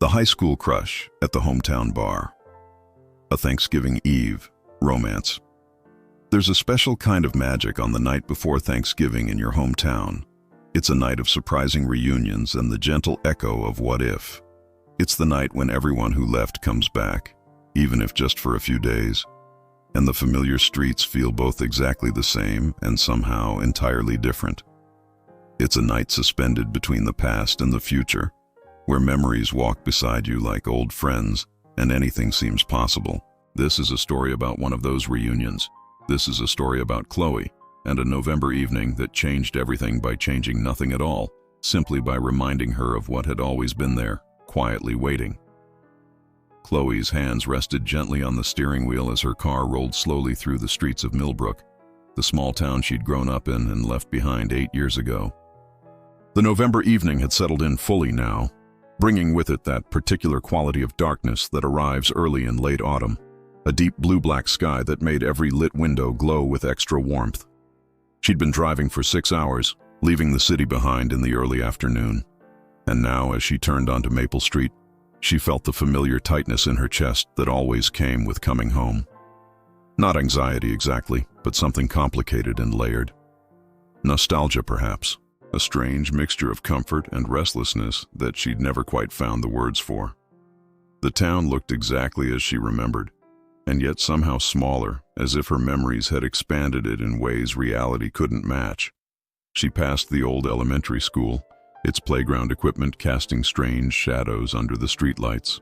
The high school crush at the hometown bar. A Thanksgiving Eve romance. There's a special kind of magic on the night before Thanksgiving in your hometown. It's a night of surprising reunions and the gentle echo of what if. It's the night when everyone who left comes back, even if just for a few days. And the familiar streets feel both exactly the same and somehow entirely different. It's a night suspended between the past and the future, where memories walk beside you like old friends and anything seems possible. This is a story about one of those reunions. This is a story about Chloe and a November evening that changed everything by changing nothing at all, simply by reminding her of what had always been there, quietly waiting. Chloe's hands rested gently on the steering wheel as her car rolled slowly through the streets of Millbrook, the small town she'd grown up in and left behind 8 years ago. The November evening had settled in fully now, bringing with it that particular quality of darkness that arrives early in late autumn, a deep blue-black sky that made every lit window glow with extra warmth. She'd been driving for 6 hours, leaving the city behind in the early afternoon. And now, as she turned onto Maple Street, she felt the familiar tightness in her chest that always came with coming home. Not anxiety exactly, but something complicated and layered. Nostalgia, perhaps, a strange mixture of comfort and restlessness that she'd never quite found the words for. The town looked exactly as she remembered, and yet somehow smaller, as if her memories had expanded it in ways reality couldn't match. She passed the old elementary school, its playground equipment casting strange shadows under the streetlights.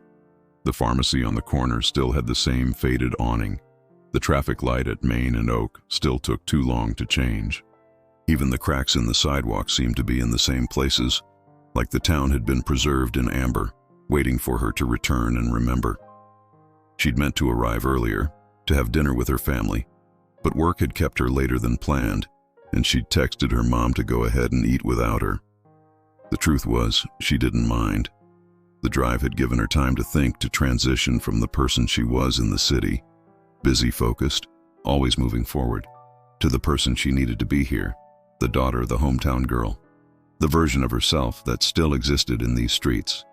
The pharmacy on the corner still had the same faded awning. The traffic light at Main and Oak still took too long to change. Even the cracks in the sidewalk seemed to be in the same places, like the town had been preserved in amber, waiting for her to return and remember. She'd meant to arrive earlier, to have dinner with her family, but work had kept her later than planned, and she'd texted her mom to go ahead and eat without her. The truth was, she didn't mind. The drive had given her time to think, to transition from the person she was in the city, busy, focused, always moving forward, to the person she needed to be here, the daughter, the hometown girl, the version of herself that still existed in these streets,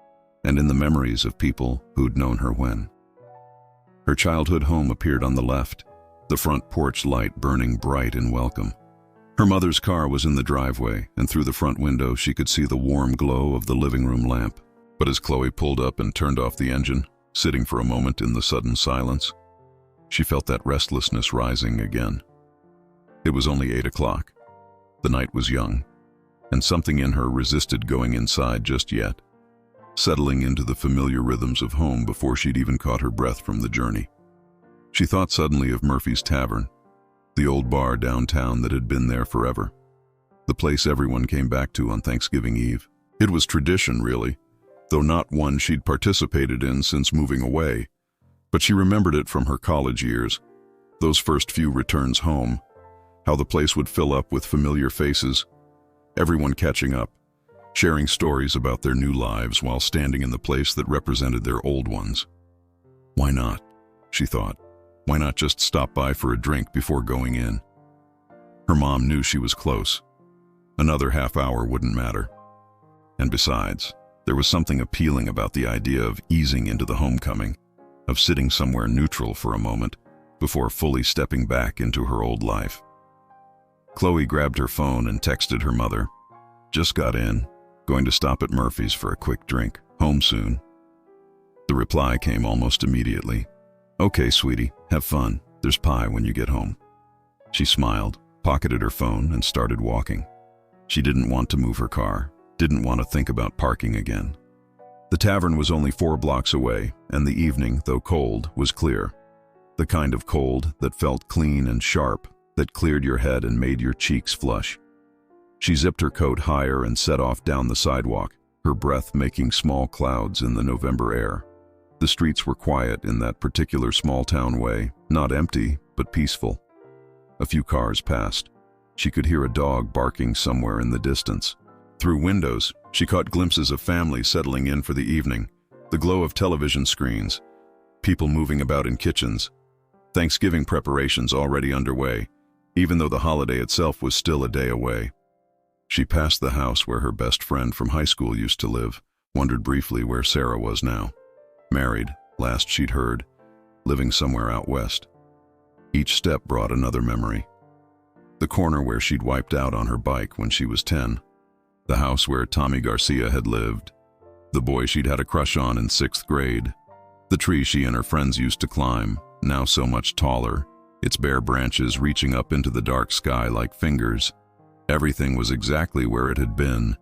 and in the memories of people who'd known her when. Her childhood home appeared on the left, the front porch light burning bright in welcome. Her mother's car was in the driveway, and through the front window she could see the warm glow of the living room lamp. But as Chloe pulled up and turned off the engine, sitting for a moment in the sudden silence, she felt that restlessness rising again. It was only 8 o'clock. The night was young, and something in her resisted going inside just yet, settling into the familiar rhythms of home before she'd even caught her breath from the journey. She thought suddenly of Murphy's Tavern, the old bar downtown that had been there forever, the place everyone came back to on Thanksgiving Eve. It was tradition, really, though not one she'd participated in since moving away, but she remembered it from her college years, those first few returns home, how the place would fill up with familiar faces, everyone catching up, sharing stories about their new lives while standing in the place that represented their old ones. Why not, she thought. Why not just stop by for a drink before going in? Her mom knew she was close. Another half hour wouldn't matter. And besides, there was something appealing about the idea of easing into the homecoming, of sitting somewhere neutral for a moment before fully stepping back into her old life. Chloe grabbed her phone and texted her mother. Just got in, going to stop at Murphy's for a quick drink, home soon. The reply came almost immediately. Okay, sweetie, have fun. There's pie when you get home. She smiled, pocketed her phone, and started walking. She didn't want to move her car, didn't want to think about parking again. The tavern was only 4 blocks away, and the evening, though cold, was clear. The kind of cold that felt clean and sharp, that cleared your head and made your cheeks flush. She zipped her coat higher and set off down the sidewalk, her breath making small clouds in the November air. The streets were quiet in that particular small-town way, not empty, but peaceful. A few cars passed. She could hear a dog barking somewhere in the distance. Through windows, she caught glimpses of families settling in for the evening, the glow of television screens, people moving about in kitchens, Thanksgiving preparations already underway, even though the holiday itself was still a day away. She passed the house where her best friend from high school used to live, wondered briefly where Sarah was now. Married, last she'd heard, living somewhere out west. Each step brought another memory. The corner where she'd wiped out on her bike when she was 10. The house where Tommy Garcia had lived. The boy she'd had a crush on in 6th grade. The tree she and her friends used to climb, now so much taller, its bare branches reaching up into the dark sky like fingers. Everything was exactly where it had been,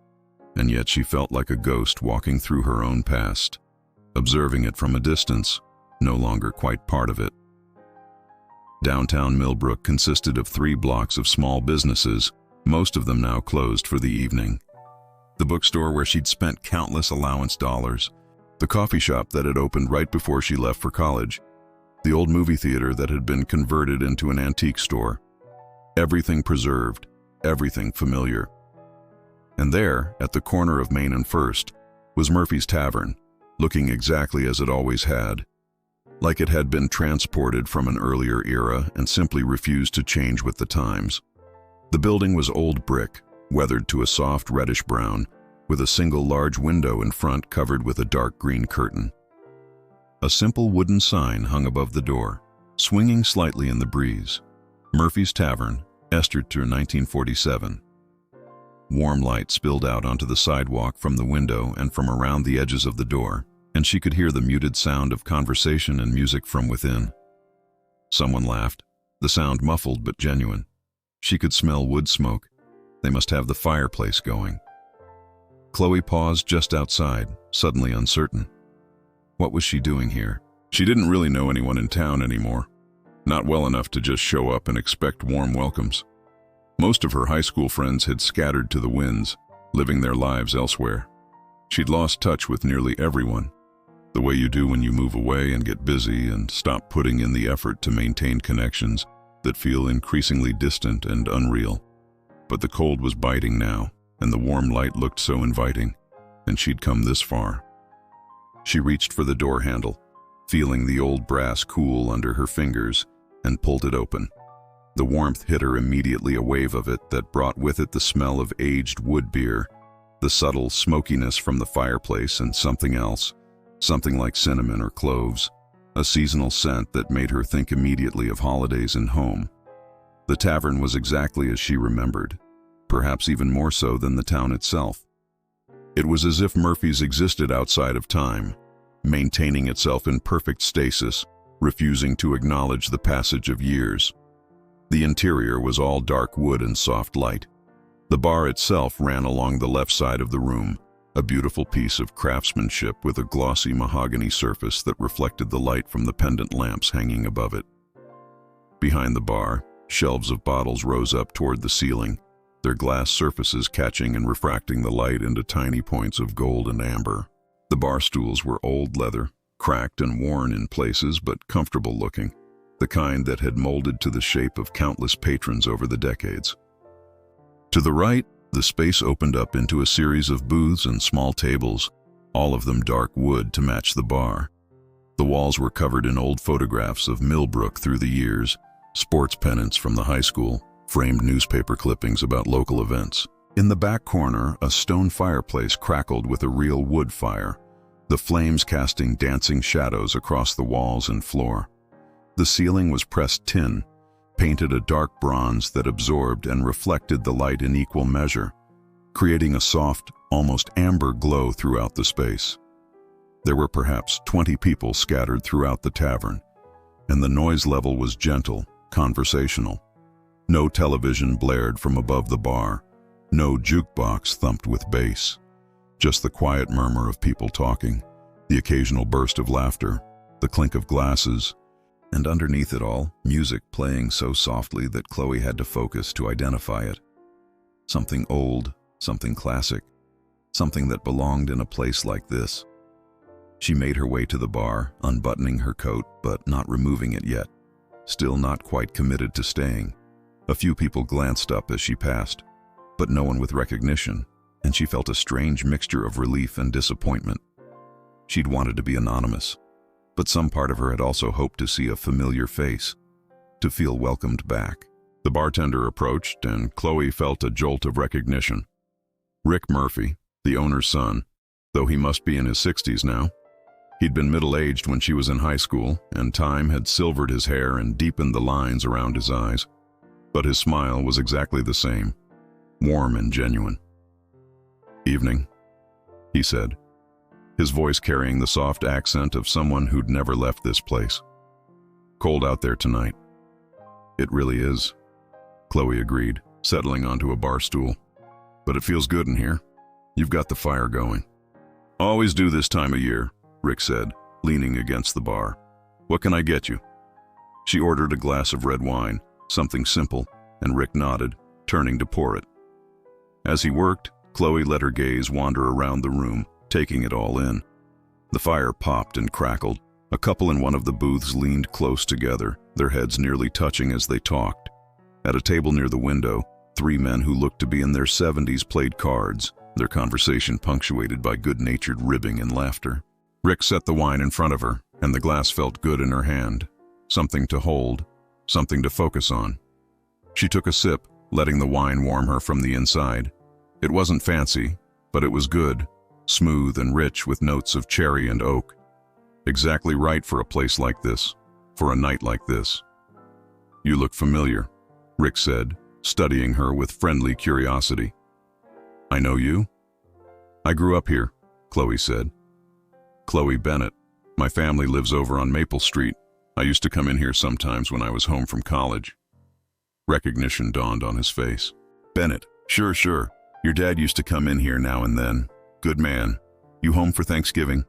and yet she felt like a ghost walking through her own past, observing it from a distance, no longer quite part of it. Downtown Millbrook consisted of 3 blocks of small businesses, most of them now closed for the evening. The bookstore where she'd spent countless allowance dollars, the coffee shop that had opened right before she left for college, the old movie theater that had been converted into an antique store. Everything preserved, everything familiar. And there, at the corner of Main and First, was Murphy's Tavern, looking exactly as it always had, like it had been transported from an earlier era and simply refused to change with the times. The building was old brick, weathered to a soft reddish brown, with a single large window in front covered with a dark green curtain. A simple wooden sign hung above the door, swinging slightly in the breeze. Murphy's Tavern, Esterter 1947. Warm light spilled out onto the sidewalk from the window and from around the edges of the door, and she could hear the muted sound of conversation and music from within. Someone laughed, the sound muffled but genuine. She could smell wood smoke. They must have the fireplace going. Chloe paused just outside, suddenly uncertain. What was she doing here? She didn't really know anyone in town anymore. Not well enough to just show up and expect warm welcomes. Most of her high school friends had scattered to the winds, living their lives elsewhere. She'd lost touch with nearly everyone, the way you do when you move away and get busy and stop putting in the effort to maintain connections that feel increasingly distant and unreal. But the cold was biting now, and the warm light looked so inviting, and she'd come this far. She reached for the door handle, feeling the old brass cool under her fingers, and pulled it open. The warmth hit her immediately, a wave of it that brought with it the smell of aged wood beer, the subtle smokiness from the fireplace, and something else, something like cinnamon or cloves, a seasonal scent that made her think immediately of holidays and home. The tavern was exactly as she remembered, perhaps even more so than the town itself. It was as if Murphy's existed outside of time, maintaining itself in perfect stasis, refusing to acknowledge the passage of years. The interior was all dark wood and soft light. The bar itself ran along the left side of the room, a beautiful piece of craftsmanship with a glossy mahogany surface that reflected the light from the pendant lamps hanging above it. Behind the bar, shelves of bottles rose up toward the ceiling, their glass surfaces catching and refracting the light into tiny points of gold and amber. The bar stools were old leather, cracked and worn in places but comfortable looking, the kind that had molded to the shape of countless patrons over the decades. To the right, the space opened up into a series of booths and small tables, all of them dark wood to match the bar. The walls were covered in old photographs of Millbrook through the years, sports pennants from the high school, framed newspaper clippings about local events. In the back corner, a stone fireplace crackled with a real wood fire, the flames casting dancing shadows across the walls and floor. The ceiling was pressed tin, painted a dark bronze that absorbed and reflected the light in equal measure, creating a soft, almost amber glow throughout the space. There were perhaps 20 people scattered throughout the tavern, and the noise level was gentle, conversational. No television blared from above the bar, no jukebox thumped with bass, just the quiet murmur of people talking, the occasional burst of laughter, the clink of glasses, and underneath it all, music playing so softly that Chloe had to focus to identify it. Something old, something classic, something that belonged in a place like this. She made her way to the bar, unbuttoning her coat but not removing it yet, still not quite committed to staying. A few people glanced up as she passed, but no one with recognition, and she felt a strange mixture of relief and disappointment. She'd wanted to be anonymous, but some part of her had also hoped to see a familiar face, to feel welcomed back. The bartender approached, and Chloe felt a jolt of recognition. Rick Murphy, the owner's son, though he must be in his 60s now. He'd been middle-aged when she was in high school, and time had silvered his hair and deepened the lines around his eyes. But his smile was exactly the same, warm and genuine. "Evening," he said, his voice carrying the soft accent of someone who'd never left this place. "Cold out there tonight." "It really is," Chloe agreed, settling onto a bar stool. "But it feels good in here. You've got the fire going." "Always do this time of year," Rick said, leaning against the bar. "What can I get you?" She ordered a glass of red wine, something simple, and Rick nodded, turning to pour it. As he worked, Chloe let her gaze wander around the room, taking it all in. The fire popped and crackled. A couple in one of the booths leaned close together, their heads nearly touching as they talked. At a table near the window, 3 men who looked to be in their 70s played cards, their conversation punctuated by good-natured ribbing and laughter. Rick set the wine in front of her, and the glass felt good in her hand. Something to hold, something to focus on. She took a sip, letting the wine warm her from the inside. It wasn't fancy, but it was good, smooth and rich with notes of cherry and oak. Exactly right for a place like this, for a night like this. "You look familiar," Rick said, studying her with friendly curiosity. "I know you?" "I grew up here," Chloe said. "Chloe Bennett. My family lives over on Maple Street. I used to come in here sometimes when I was home from college." Recognition dawned on his face. "Bennett, sure. Your dad used to come in here now and then. Good man. You home for Thanksgiving?"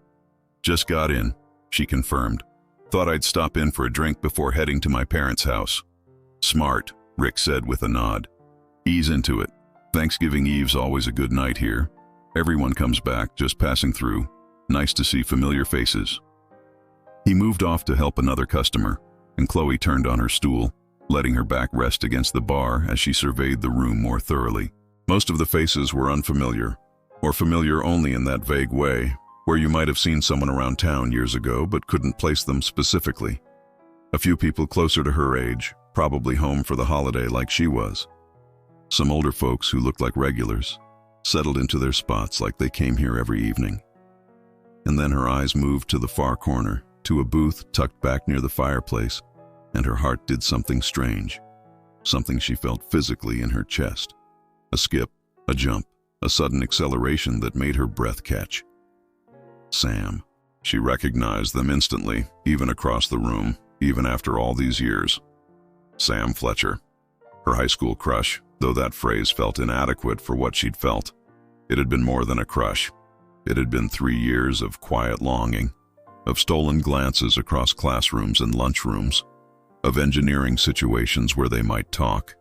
"Just got in," she confirmed. "Thought I'd stop in for a drink before heading to my parents' house." "Smart," Rick said with a nod. "Ease into it. Thanksgiving Eve's always a good night here. Everyone comes back, just passing through. Nice to see familiar faces." He moved off to help another customer, and Chloe turned on her stool, letting her back rest against the bar as she surveyed the room more thoroughly. Most of the faces were unfamiliar, or familiar only in that vague way, where you might have seen someone around town years ago but couldn't place them specifically. A few people closer to her age, probably home for the holiday like she was. Some older folks who looked like regulars, settled into their spots like they came here every evening. And then her eyes moved to the far corner, to a booth tucked back near the fireplace, and her heart did something strange, something she felt physically in her chest. A skip, a jump, a sudden acceleration that made her breath catch. Sam. She recognized them instantly, even across the room, even after all these years. Sam Fletcher. Her high school crush, though that phrase felt inadequate for what she'd felt. It had been more than a crush. It had been 3 years of quiet longing, of stolen glances across classrooms and lunchrooms, of engineering situations where they might talk,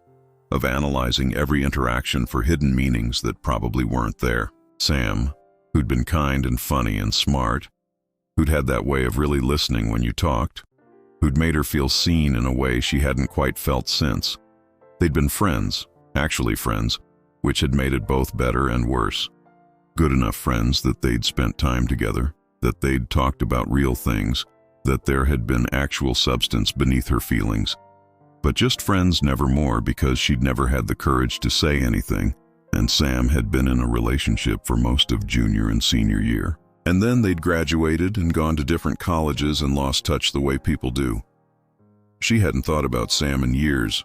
of analyzing every interaction for hidden meanings that probably weren't there. Sam, who'd been kind and funny and smart, who'd had that way of really listening when you talked, who'd made her feel seen in a way she hadn't quite felt since. They'd been friends, actually friends, which had made it both better and worse. Good enough friends that they'd spent time together, that they'd talked about real things, that there had been actual substance beneath her feelings. But just friends, never more, because she'd never had the courage to say anything, and Sam had been in a relationship for most of junior and senior year. And then they'd graduated and gone to different colleges and lost touch the way people do. She hadn't thought about Sam in years,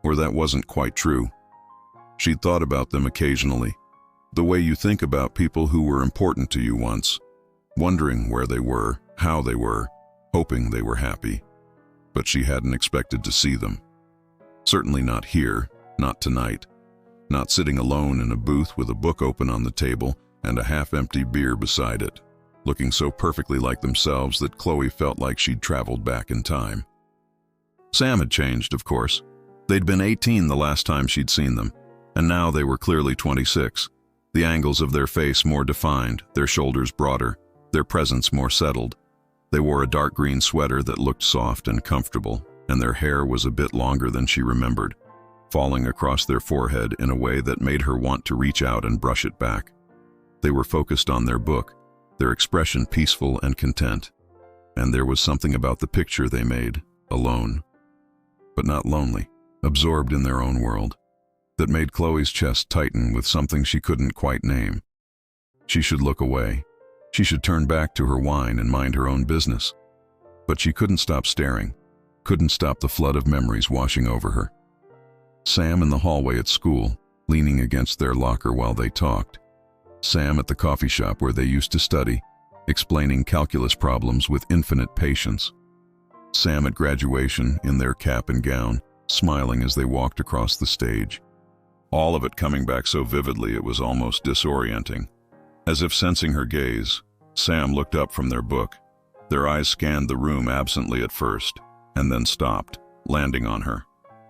or that wasn't quite true. She'd thought about them occasionally, the way you think about people who were important to you once, wondering where they were, how they were, hoping they were happy. But she hadn't expected to see them. Certainly not here, not tonight. Not sitting alone in a booth with a book open on the table and a half-empty beer beside it, looking so perfectly like themselves that Chloe felt like she'd traveled back in time. Sam had changed, of course. They'd been 18 the last time she'd seen them, and now they were clearly 26. The angles of their face more defined, their shoulders broader, their presence more settled. They wore a dark green sweater that looked soft and comfortable, and their hair was a bit longer than she remembered, falling across their forehead in a way that made her want to reach out and brush it back. They were focused on their book, their expression peaceful and content, and there was something about the picture they made, alone, but not lonely, absorbed in their own world, that made Chloe's chest tighten with something she couldn't quite name. She should look away. She should turn back to her wine and mind her own business. But she couldn't stop staring, couldn't stop the flood of memories washing over her. Sam in the hallway at school, leaning against their locker while they talked. Sam at the coffee shop where they used to study, explaining calculus problems with infinite patience. Sam at graduation, in their cap and gown, smiling as they walked across the stage. All of it coming back so vividly it was almost disorienting. As if sensing her gaze, Sam looked up from their book. Their eyes scanned the room absently at first, and then stopped, landing on her.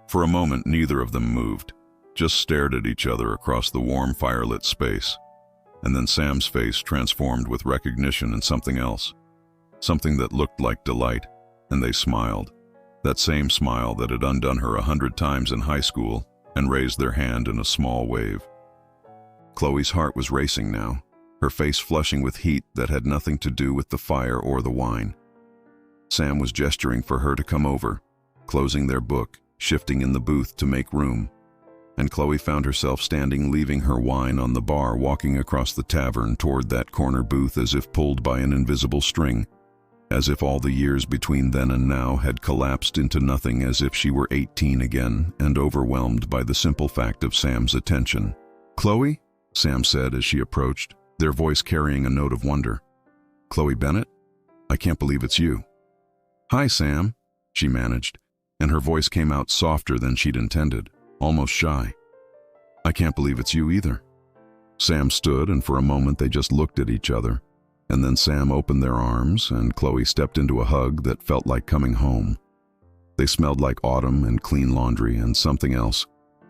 For a moment, neither of them moved, just stared at each other across the warm firelit space. And then Sam's face transformed with recognition and something else. Something that looked like delight, and they smiled. That same smile that had undone her 100 times in high school and raised their hand in a small wave. Chloe's heart was racing now, her face flushing with heat that had nothing to do with the fire or the wine. Sam was gesturing for her to come over, closing their book, shifting in the booth to make room. And Chloe found herself standing, leaving her wine on the bar, walking across the tavern toward that corner booth as if pulled by an invisible string, as if all the years between then and now had collapsed into nothing, as if she were 18 again and overwhelmed by the simple fact of Sam's attention. "Chloe?" Sam said as she approached, their voice carrying a note of wonder. "Chloe Bennett? I can't believe it's you." "Hi, Sam," she managed, and her voice came out softer than she'd intended, almost shy. "I can't believe it's you either." Sam stood, and for a moment they just looked at each other, and then Sam opened their arms, and Chloe stepped into a hug that felt like coming home. They smelled like autumn and clean laundry and something else,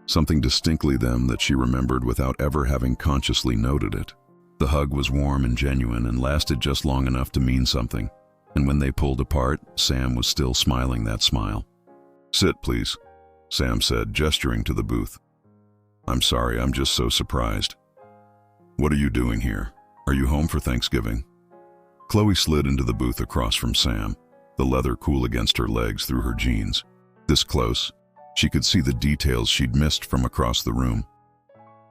something distinctly them that she remembered without ever having consciously noted it. The hug was warm and genuine and lasted just long enough to mean something, and when they pulled apart, Sam was still smiling that smile. "Sit, please," Sam said, gesturing to the booth. "I'm sorry, I'm just so surprised." "What are you doing here? Are you home for Thanksgiving?" Chloe slid into the booth across from Sam, the leather cool against her legs through her jeans. This close, she could see the details she'd missed from across the room.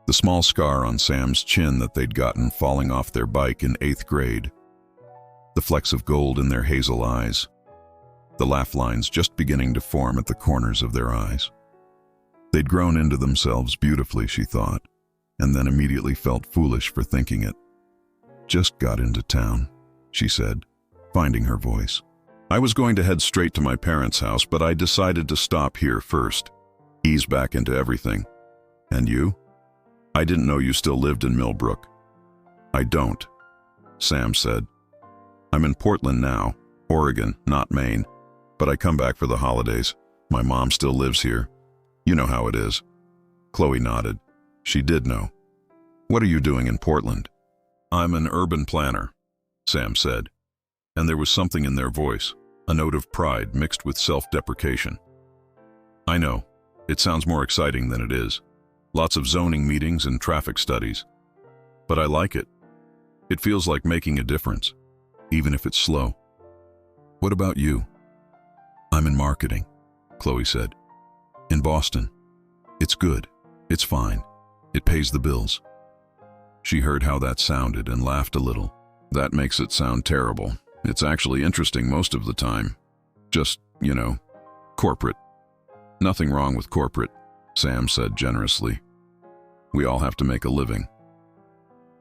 The small scar on Sam's chin that they'd gotten falling off their bike in 8th grade. The flecks of gold in their hazel eyes. The laugh lines just beginning to form at the corners of their eyes. They'd grown into themselves beautifully, she thought, and then immediately felt foolish for thinking it. "Just got into town," she said, finding her voice. "I was going to head straight to my parents' house, but I decided to stop here first, ease back into everything. And you? I didn't know you still lived in Millbrook." "I don't," Sam said. "I'm in Portland now, Oregon, not Maine, but I come back for the holidays. My mom still lives here. You know how it is." Chloe nodded. She did know. "What are you doing in Portland?" "I'm an urban planner," Sam said, and there was something in their voice, a note of pride mixed with self-deprecation. "I know, it sounds more exciting than it is. Lots of zoning meetings and traffic studies. But I like it. It feels like making a difference, even if it's slow." "What about you?" "I'm in marketing," Chloe said. "In Boston. It's good. It's fine. It pays the bills." She heard how that sounded and laughed a little. "That makes it sound terrible. It's actually interesting most of the time. Just, corporate." "Nothing wrong with corporate," Sam said generously. "We all have to make a living."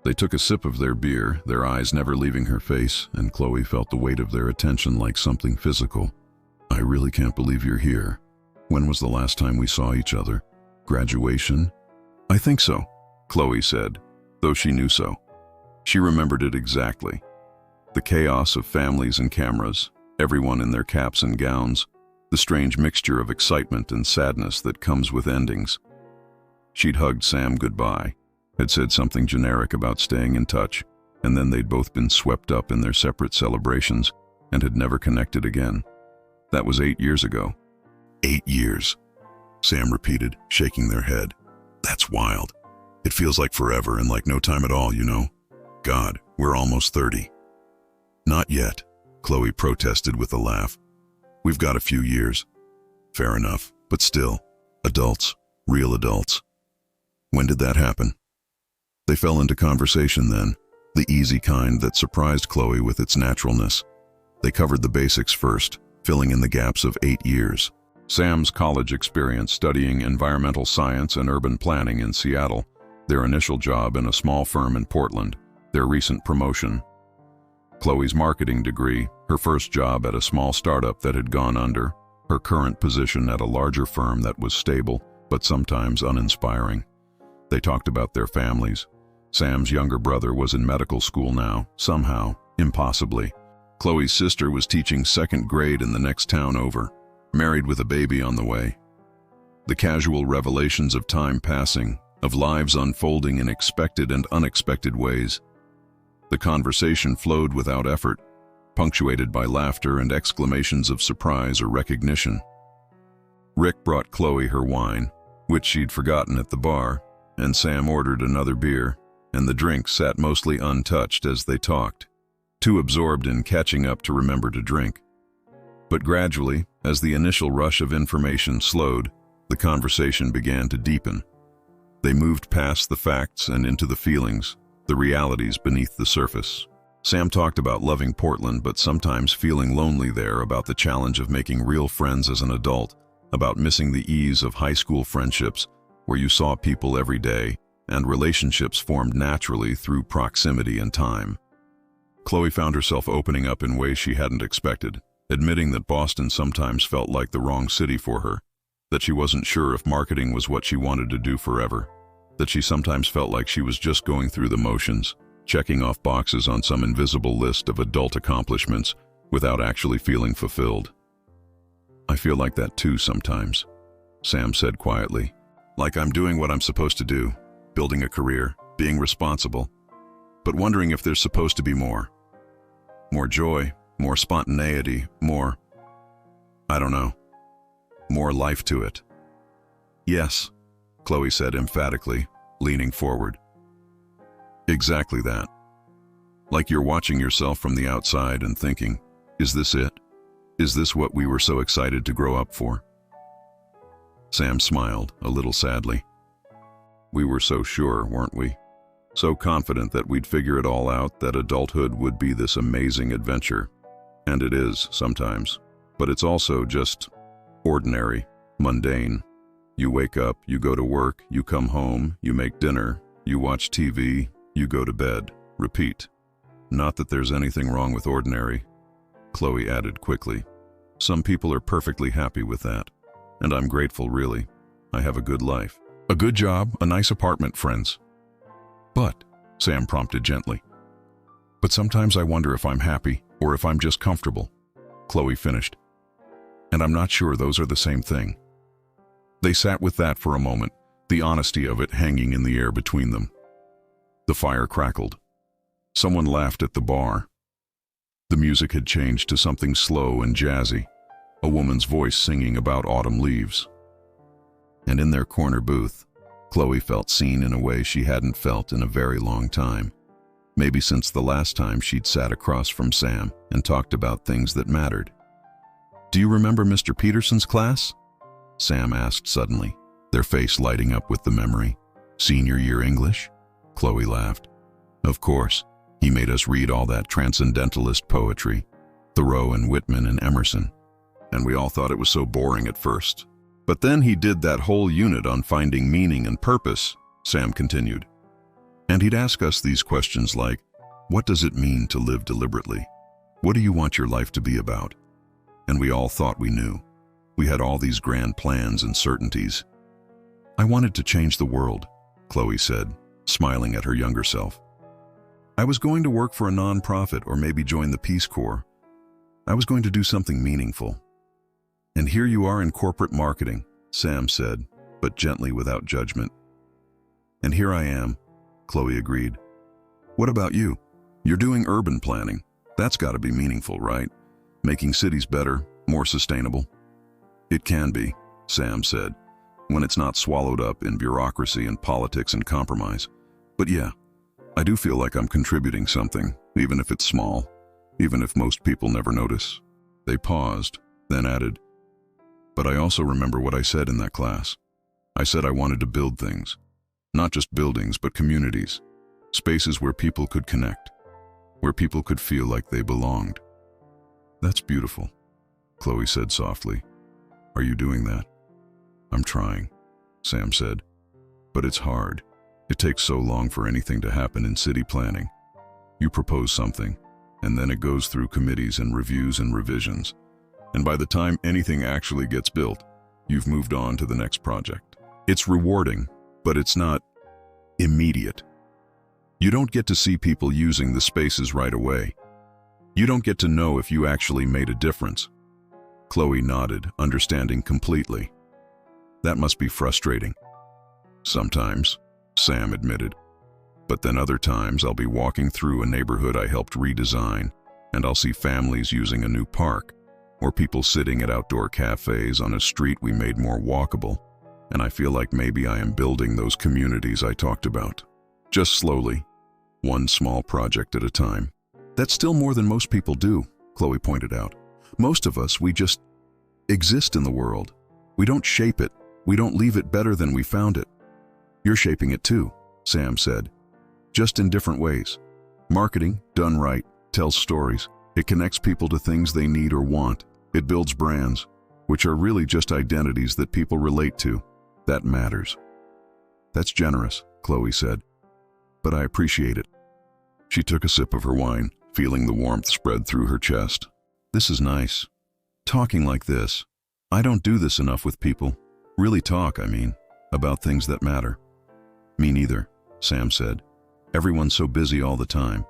They took a sip of their beer, their eyes never leaving her face, and Chloe felt the weight of their attention like something physical. "I really can't believe you're here. When was the last time we saw each other? Graduation?" "I think so," Chloe said, though she knew so. She remembered it exactly. The chaos of families and cameras, everyone in their caps and gowns, the strange mixture of excitement and sadness that comes with endings. She'd hugged Sam goodbye, had said something generic about staying in touch, and then they'd both been swept up in their separate celebrations and had never connected again. That was 8 years ago. 8 years, Sam repeated, shaking their head. "That's wild. It feels like forever and like no time at all, God, we're almost 30. "Not yet," Chloe protested with a laugh. "We've got a few years." "Fair enough, but still, adults, real adults." "When did that happen?" They fell into conversation then, the easy kind that surprised Chloe with its naturalness. They covered the basics first, filling in the gaps of 8 years. Sam's college experience studying environmental science and urban planning in Seattle, their initial job in a small firm in Portland, their recent promotion. Chloe's marketing degree, her first job at a small startup that had gone under, her current position at a larger firm that was stable, but sometimes uninspiring. They talked about their families. Sam's younger brother was in medical school now, somehow, impossibly. Chloe's sister was teaching 2nd grade in the next town over, married with a baby on the way. The casual revelations of time passing, of lives unfolding in expected and unexpected ways. The conversation flowed without effort, punctuated by laughter and exclamations of surprise or recognition. Rick brought Chloe her wine, which she'd forgotten at the bar, and Sam ordered another beer, and the drink sat mostly untouched as they talked, too absorbed in catching up to remember to drink. But gradually, as the initial rush of information slowed, the conversation began to deepen. They moved past the facts and into the feelings, the realities beneath the surface. Sam talked about loving Portland but sometimes feeling lonely there, about the challenge of making real friends as an adult, about missing the ease of high school friendships where you saw people every day and relationships formed naturally through proximity and time. Chloe found herself opening up in ways she hadn't expected, admitting that Boston sometimes felt like the wrong city for her, that she wasn't sure if marketing was what she wanted to do forever, that she sometimes felt like she was just going through the motions, checking off boxes on some invisible list of adult accomplishments without actually feeling fulfilled. "I feel like that too sometimes," Sam said quietly. "Like I'm doing what I'm supposed to do, building a career, being responsible, but wondering if there's supposed to be more. More joy, more spontaneity, more, I don't know, more life to it." "Yes," Chloe said emphatically, leaning forward. "Exactly that. Like you're watching yourself from the outside and thinking, is this it? Is this what we were so excited to grow up for?" Sam smiled, a little sadly. "We were so sure, weren't we? So confident that we'd figure it all out, that adulthood would be this amazing adventure. And it is, sometimes. But it's also just ordinary, mundane. You wake up, you go to work, you come home, you make dinner, you watch TV, you go to bed, repeat. Not that there's anything wrong with ordinary," Chloe added quickly. "Some people are perfectly happy with that. And I'm grateful, really. I have a good life. A good job, a nice apartment, friends." "But," Sam prompted gently, "but sometimes I wonder if I'm happy or if I'm just comfortable," Chloe finished. "And I'm not sure those are the same thing." They sat with that for a moment, the honesty of it hanging in the air between them. The fire crackled. Someone laughed at the bar. The music had changed to something slow and jazzy, a woman's voice singing about autumn leaves. And in their corner booth, Chloe felt seen in a way she hadn't felt in a very long time. Maybe since the last time she'd sat across from Sam and talked about things that mattered. "Do you remember Mr. Peterson's class?" Sam asked suddenly, their face lighting up with the memory. "Senior year English?" Chloe laughed. "Of course. He made us read all that transcendentalist poetry, Thoreau and Whitman and Emerson. And we all thought it was so boring at first. But then he did that whole unit on finding meaning and purpose," Sam continued. "And he'd ask us these questions like, what does it mean to live deliberately? What do you want your life to be about?" And we all thought we knew. We had all these grand plans and certainties. "I wanted to change the world," Chloe said, smiling at her younger self. "I was going to work for a nonprofit or maybe join the Peace Corps. I was going to do something meaningful. And here you are in corporate marketing," Sam said, but gently without judgment. "And here I am," Chloe agreed. "What about you? You're doing urban planning. That's got to be meaningful, right? Making cities better, more sustainable." "It can be," Sam said, "when it's not swallowed up in bureaucracy and politics and compromise. But yeah, I do feel like I'm contributing something, even if it's small, even if most people never notice." They paused, then added, "But I also remember what I said in that class. I said I wanted to build things. Not just buildings, but communities. Spaces where people could connect, where people could feel like they belonged. That's beautiful, Chloe said softly. Are you doing that? I'm trying, Sam said. But it's hard. It takes so long for anything to happen in city planning. You propose something, and then it goes through committees and reviews and revisions. And by the time anything actually gets built, you've moved on to the next project. It's rewarding, but it's not immediate. You don't get to see people using the spaces right away. You don't get to know if you actually made a difference. Chloe nodded, understanding completely. That must be frustrating. Sometimes, Sam admitted. But then other times I'll be walking through a neighborhood I helped redesign, and I'll see families using a new park, or people sitting at outdoor cafes on a street we made more walkable, and I feel like maybe I am building those communities I talked about. Just slowly, one small project at a time. That's still more than most people do, Chloe pointed out. Most of us, we just exist in the world. We don't shape it. We don't leave it better than we found it. You're shaping it too, Sam said. Just in different ways. Marketing, done right, tells stories. It connects people to things they need or want. It builds brands, which are really just identities that people relate to. That matters. That's generous, Chloe said. But I appreciate it. She took a sip of her wine, feeling the warmth spread through her chest. This is nice. Talking like this. I don't do this enough with people. Really talk, I mean, about things that matter. Me neither, Sam said. Everyone's so busy all the time.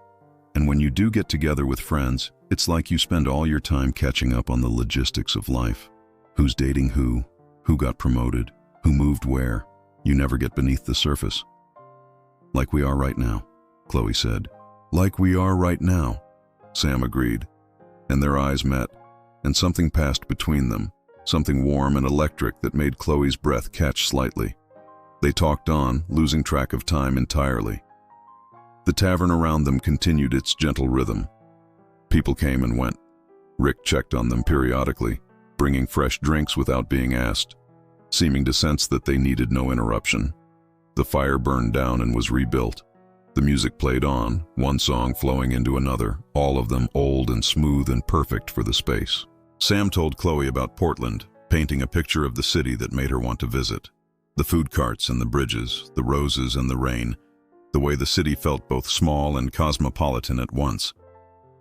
And when you do get together with friends, it's like you spend all your time catching up on the logistics of life. Who's dating who got promoted, who moved where. You never get beneath the surface. Like we are right now, Chloe said. Like we are right now, Sam agreed. And their eyes met, and something passed between them, something warm and electric that made Chloe's breath catch slightly. They talked on, losing track of time entirely. The tavern around them continued its gentle rhythm. People came and went. Rick checked on them periodically, bringing fresh drinks without being asked, seeming to sense that they needed no interruption. The fire burned down and was rebuilt. The music played on, one song flowing into another, all of them old and smooth and perfect for the space. Sam told Chloe about Portland, painting a picture of the city that made her want to visit. The food carts and the bridges, the roses and the rain, the way the city felt both small and cosmopolitan at once.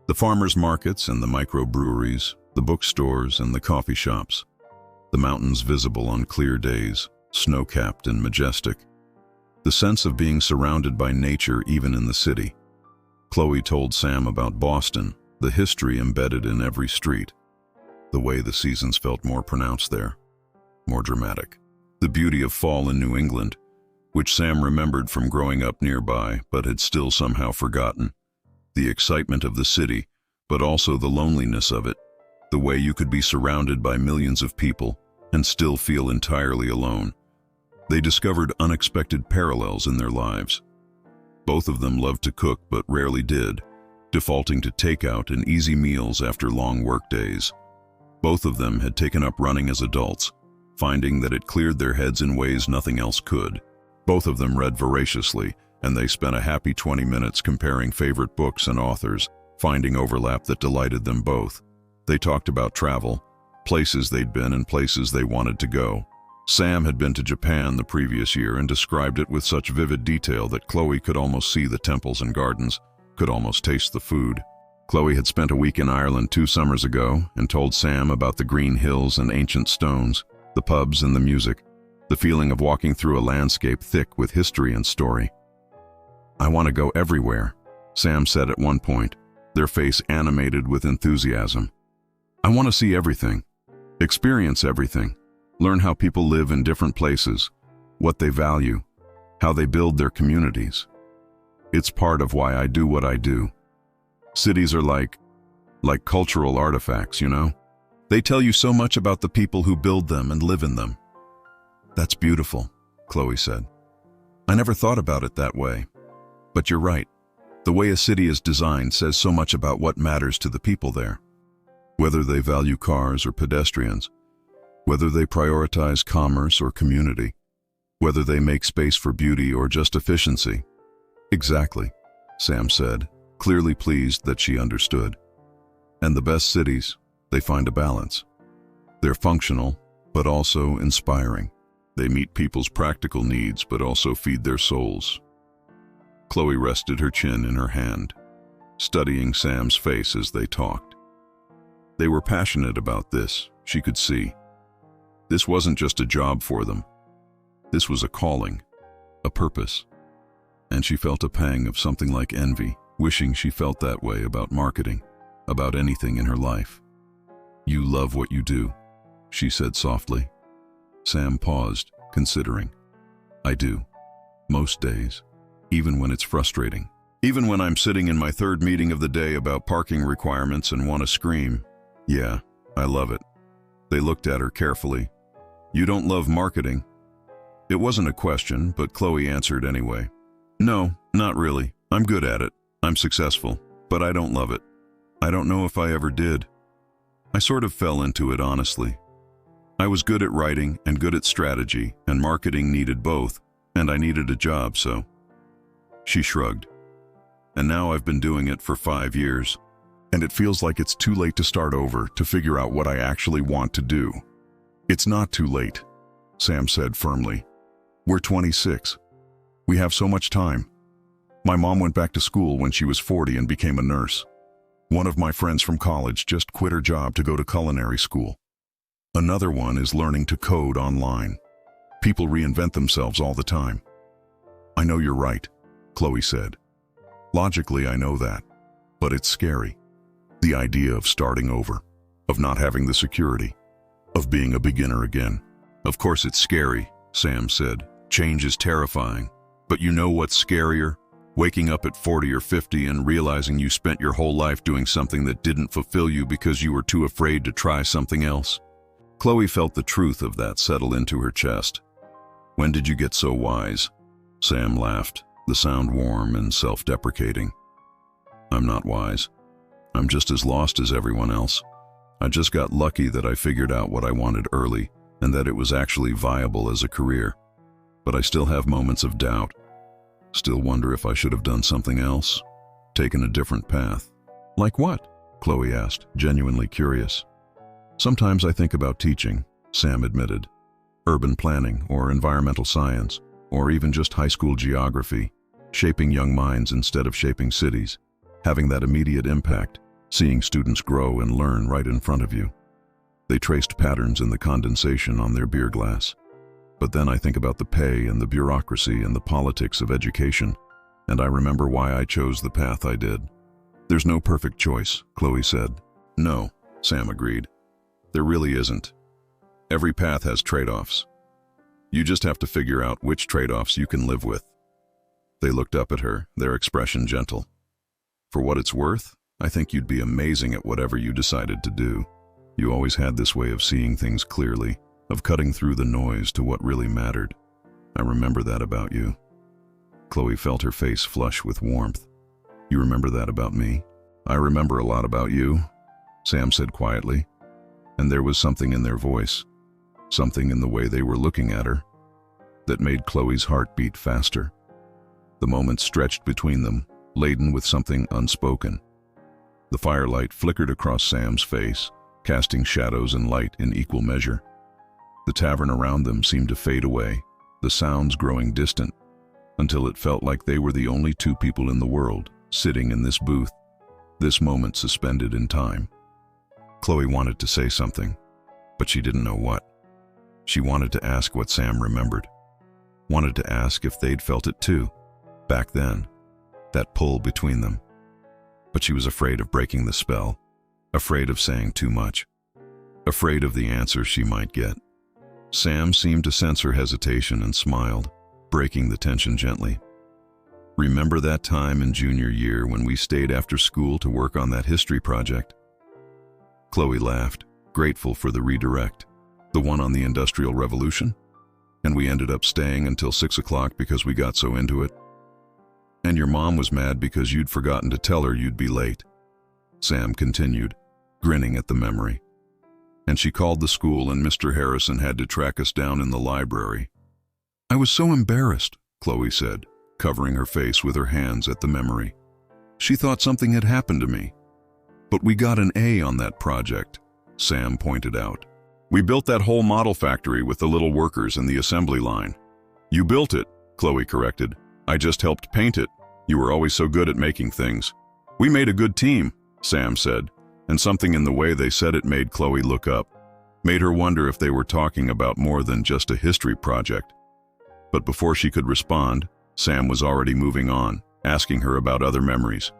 The farmers' markets and the microbreweries, the bookstores and the coffee shops. The mountains visible on clear days, snow-capped and majestic. The sense of being surrounded by nature even in the city. Chloe told Sam about Boston, the history embedded in every street. The way the seasons felt more pronounced there, more dramatic. The beauty of fall in New England, which Sam remembered from growing up nearby but had still somehow forgotten. The excitement of the city, but also the loneliness of it. The way you could be surrounded by millions of people and still feel entirely alone. They discovered unexpected parallels in their lives. Both of them loved to cook but rarely did, defaulting to takeout and easy meals after long work days. Both of them had taken up running as adults, finding that it cleared their heads in ways nothing else could. Both of them read voraciously, and they spent a happy 20 minutes comparing favorite books and authors, finding overlap that delighted them both. They talked about travel, places they'd been and places they wanted to go. Sam had been to Japan the previous year and described it with such vivid detail that Chloe could almost see the temples and gardens, could almost taste the food. Chloe had spent a week in Ireland 2 summers ago and told Sam about the green hills and ancient stones, the pubs and the music, the feeling of walking through a landscape thick with history and story. I want to go everywhere, Sam said at one point, their face animated with enthusiasm. I want to see everything, experience everything, learn how people live in different places, what they value, how they build their communities. It's part of why I do what I do. Cities are like cultural artifacts, you know? They tell you so much about the people who build them and live in them. That's beautiful, Chloe said. I never thought about it that way. But you're right. The way a city is designed says so much about what matters to the people there. Whether they value cars or pedestrians, whether they prioritize commerce or community, whether they make space for beauty or just efficiency. Exactly, Sam said, clearly pleased that she understood. And the best cities, they find a balance. They're functional, but also inspiring. They meet people's practical needs, but also feed their souls. Chloe rested her chin in her hand, studying Sam's face as they talked. They were passionate about this, she could see. This wasn't just a job for them. This was a calling, a purpose. And she felt a pang of something like envy, wishing she felt that way about marketing, about anything in her life. "You love what you do," she said softly. Sam paused, considering. "I do. Most days. Even when it's frustrating. Even when I'm sitting in my third meeting of the day about parking requirements and want to scream. Yeah, I love it." They looked at her carefully. "You don't love marketing?" It wasn't a question, but Chloe answered anyway. "No, not really. I'm good at it. I'm successful, but I don't love it. I don't know if I ever did. I sort of fell into it, honestly. I was good at writing and good at strategy, and marketing needed both, and I needed a job, so." She shrugged. "And now I've been doing it for 5 years, and it feels like it's too late to start over, to figure out what I actually want to do." "It's not too late," Sam said firmly. "We're 26. We have so much time. My mom went back to school when she was 40 and became a nurse. One of my friends from college just quit her job to go to culinary school. Another one is learning to code online. People reinvent themselves all the time." "I know you're right," Chloe said. "Logically, I know that. But it's scary. The idea of starting over, of not having the security, of being a beginner again." "Of course it's scary," Sam said. "Change is terrifying. But you know what's scarier? Waking up at 40 or 50 and realizing you spent your whole life doing something that didn't fulfill you because you were too afraid to try something else." Chloe felt the truth of that settle into her chest. "When did you get so wise?" Sam laughed, the sound warm and self-deprecating. "I'm not wise. I'm just as lost as everyone else. I just got lucky that I figured out what I wanted early and that it was actually viable as a career. But I still have moments of doubt. Still wonder if I should have done something else, taken a different path." "Like what?" Chloe asked, genuinely curious. "Sometimes I think about teaching," Sam admitted. "Urban planning or environmental science, or even just high school geography, shaping young minds instead of shaping cities, having that immediate impact, seeing students grow and learn right in front of you." They traced patterns in the condensation on their beer glass. "But then I think about the pay and the bureaucracy and the politics of education, and I remember why I chose the path I did." "There's no perfect choice," Chloe said. "No," Sam agreed. "There really isn't. Every path has trade-offs. You just have to figure out which trade-offs you can live with." They looked up at her, their expression gentle. "For what it's worth, I think you'd be amazing at whatever you decided to do. You always had this way of seeing things clearly, of cutting through the noise to what really mattered. I remember that about you." Chloe felt her face flush with warmth. "You remember that about me?" "I remember a lot about you," Sam said quietly. And there was something in their voice, something in the way they were looking at her, that made Chloe's heart beat faster. The moment stretched between them, laden with something unspoken. The firelight flickered across Sam's face, casting shadows and light in equal measure. The tavern around them seemed to fade away, the sounds growing distant, until it felt like they were the only two people in the world, sitting in this booth, this moment suspended in time. Chloe wanted to say something, but she didn't know what. She wanted to ask what Sam remembered. Wanted to ask if they'd felt it too, back then, that pull between them. But she was afraid of breaking the spell, afraid of saying too much, afraid of the answer she might get. Sam seemed to sense her hesitation and smiled, breaking the tension gently. "Remember that time in junior year when we stayed after school to work on that history project?" Chloe laughed, grateful for the redirect. "The one on the Industrial Revolution? And we ended up staying until 6 o'clock because we got so into it. And your mom was mad because you'd forgotten to tell her you'd be late." Sam continued, grinning at the memory. "And she called the school and Mr. Harrison had to track us down in the library." "I was so embarrassed," Chloe said. covering her face with her hands at the memory. She thought something had happened to me. But we got an A on that project, Sam pointed out. We built that whole model factory with the little workers and the assembly line. You built it, Chloe corrected. I just helped paint it. You were always so good at making things. We made a good team, Sam said, and something in the way they said it made Chloe look up, made her wonder if they were talking about more than just a history project. But before she could respond, Sam was already moving on, asking her about other memories,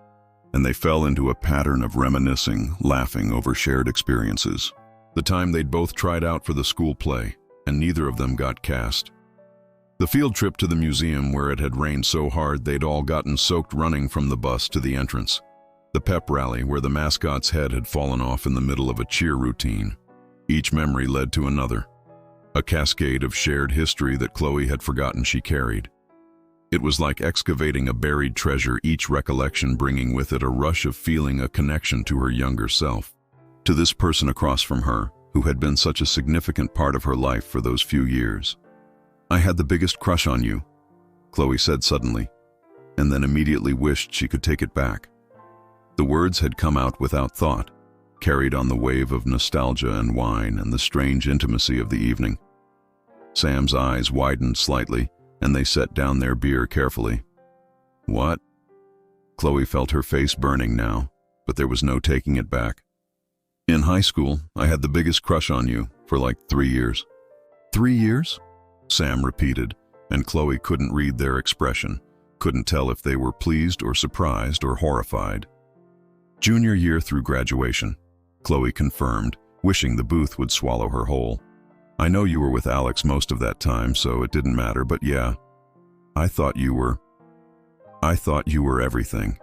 and they fell into a pattern of reminiscing, laughing over shared experiences. The time they'd both tried out for the school play, and neither of them got cast. The field trip to the museum where it had rained so hard they'd all gotten soaked running from the bus to the entrance. The pep rally where the mascot's head had fallen off in the middle of a cheer routine. Each memory led to another, a cascade of shared history that Chloe had forgotten she carried. It was like excavating a buried treasure, each recollection bringing with it a rush of feeling a connection to her younger self, to this person across from her who had been such a significant part of her life for those few years. I had the biggest crush on you, Chloe said suddenly, and then immediately wished she could take it back. The words had come out without thought, carried on the wave of nostalgia and wine and the strange intimacy of the evening. Sam's eyes widened slightly, and they set down their beer carefully. What? Chloe felt her face burning now, but there was no taking it back. In high school, I had the biggest crush on you for like 3 years. 3 years? Sam repeated, and Chloe couldn't read their expression, couldn't tell if they were pleased or surprised or horrified. Junior year through graduation, Chloe confirmed, wishing the booth would swallow her whole. I know you were with Alex most of that time, so it didn't matter, but yeah, I thought you were everything.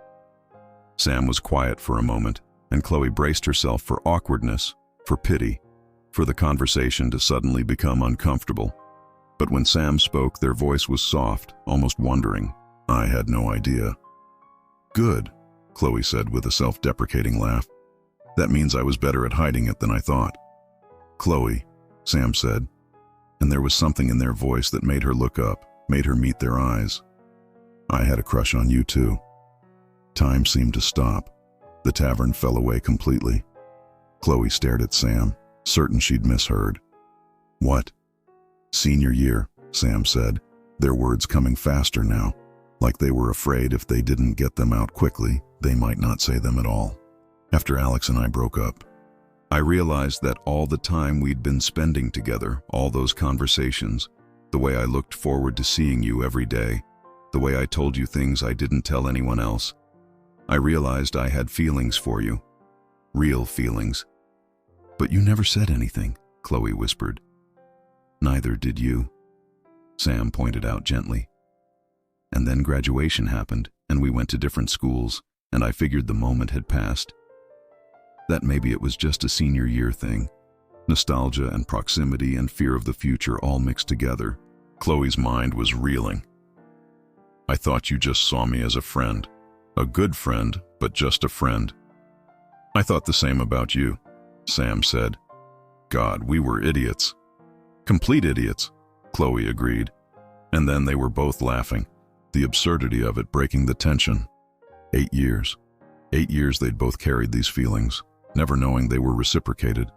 Sam was quiet for a moment, and Chloe braced herself for awkwardness, for pity, for the conversation to suddenly become uncomfortable. But when Sam spoke, their voice was soft, almost wondering. I had no idea. Good, Chloe said with a self-deprecating laugh. That means I was better at hiding it than I thought. Chloe, Sam said, and there was something in their voice that made her look up, made her meet their eyes. I had a crush on you too. Time seemed to stop. The tavern fell away completely. Chloe stared at Sam, certain she'd misheard. What? Senior year, Sam said, their words coming faster now, like they were afraid if they didn't get them out quickly, they might not say them at all. After Alex and I broke up, I realized that all the time we'd been spending together, all those conversations, the way I looked forward to seeing you every day, the way I told you things I didn't tell anyone else, I realized I had feelings for you. Real feelings. But you never said anything, Chloe whispered. Neither did you, Sam pointed out gently. And then graduation happened, and we went to different schools, and I figured the moment had passed. That maybe it was just a senior year thing. Nostalgia and proximity and fear of the future all mixed together. Chloe's mind was reeling. I thought you just saw me as a friend. A good friend, but just a friend. I thought the same about you, Sam said. God, we were idiots. Complete idiots, Chloe agreed. And then they were both laughing, the absurdity of it breaking the tension. 8 years. 8 years they'd both carried these feelings, never knowing they were reciprocated,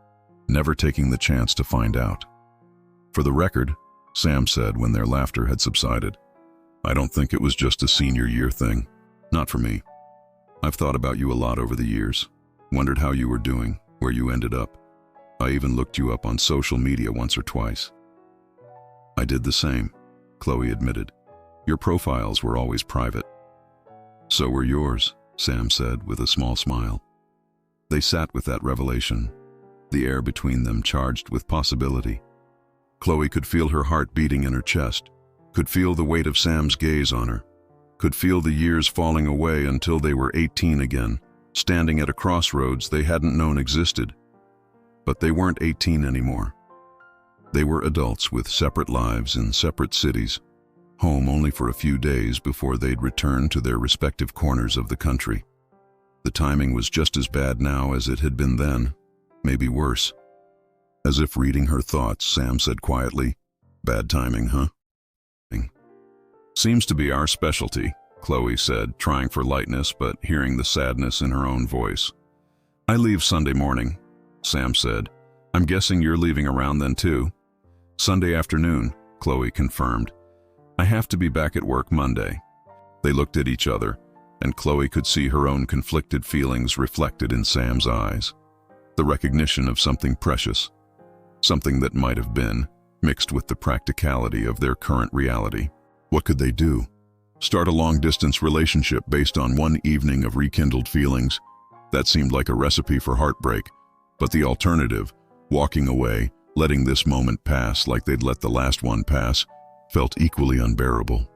never taking the chance to find out. For the record, Sam said when their laughter had subsided, I don't think it was just a senior year thing. Not for me. I've thought about you a lot over the years, wondered how you were doing, where you ended up. I even looked you up on social media once or twice. I did the same, Chloe admitted. Your profiles were always private. So were yours, Sam said with a small smile. They sat with that revelation, the air between them charged with possibility. Chloe could feel her heart beating in her chest, could feel the weight of Sam's gaze on her, could feel the years falling away until they were 18 again, standing at a crossroads they hadn't known existed. But they weren't 18 anymore. They were adults with separate lives in separate cities, home only for a few days before they'd return to their respective corners of the country. The timing was just as bad now as it had been then, maybe worse. As if reading her thoughts, Sam said quietly, Bad timing, huh? Seems to be our specialty, Chloe said, trying for lightness but hearing the sadness in her own voice. I leave Sunday morning, Sam said. I'm guessing you're leaving around then too? Sunday afternoon, Chloe confirmed. I have to be back at work Monday. They looked at each other, and Chloe could see her own conflicted feelings reflected in Sam's eyes. The recognition of something precious, something that might have been, mixed with the practicality of their current reality. What could they do? Start a long-distance relationship based on one evening of rekindled feelings? That seemed like a recipe for heartbreak, but the alternative, walking away, letting this moment pass like they'd let the last one pass, felt equally unbearable.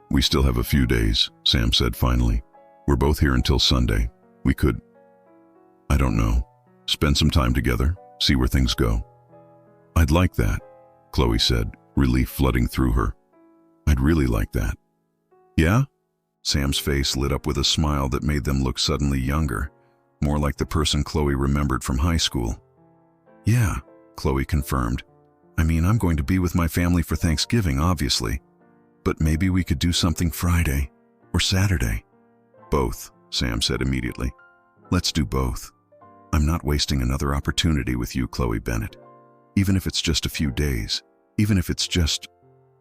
We still have a few days, Sam said finally. We're both here until Sunday. We could, I don't know, spend some time together, see where things go. I'd like that, Chloe said, relief flooding through her. I'd really like that. Yeah? Sam's face lit up with a smile that made them look suddenly younger, more like the person Chloe remembered from high school. Yeah, Chloe confirmed. I mean, I'm going to be with my family for Thanksgiving, obviously. But maybe we could do something Friday or Saturday. Both, Sam said immediately. Let's do both. I'm not wasting another opportunity with you, Chloe Bennett. Even if it's just a few days, even if it's just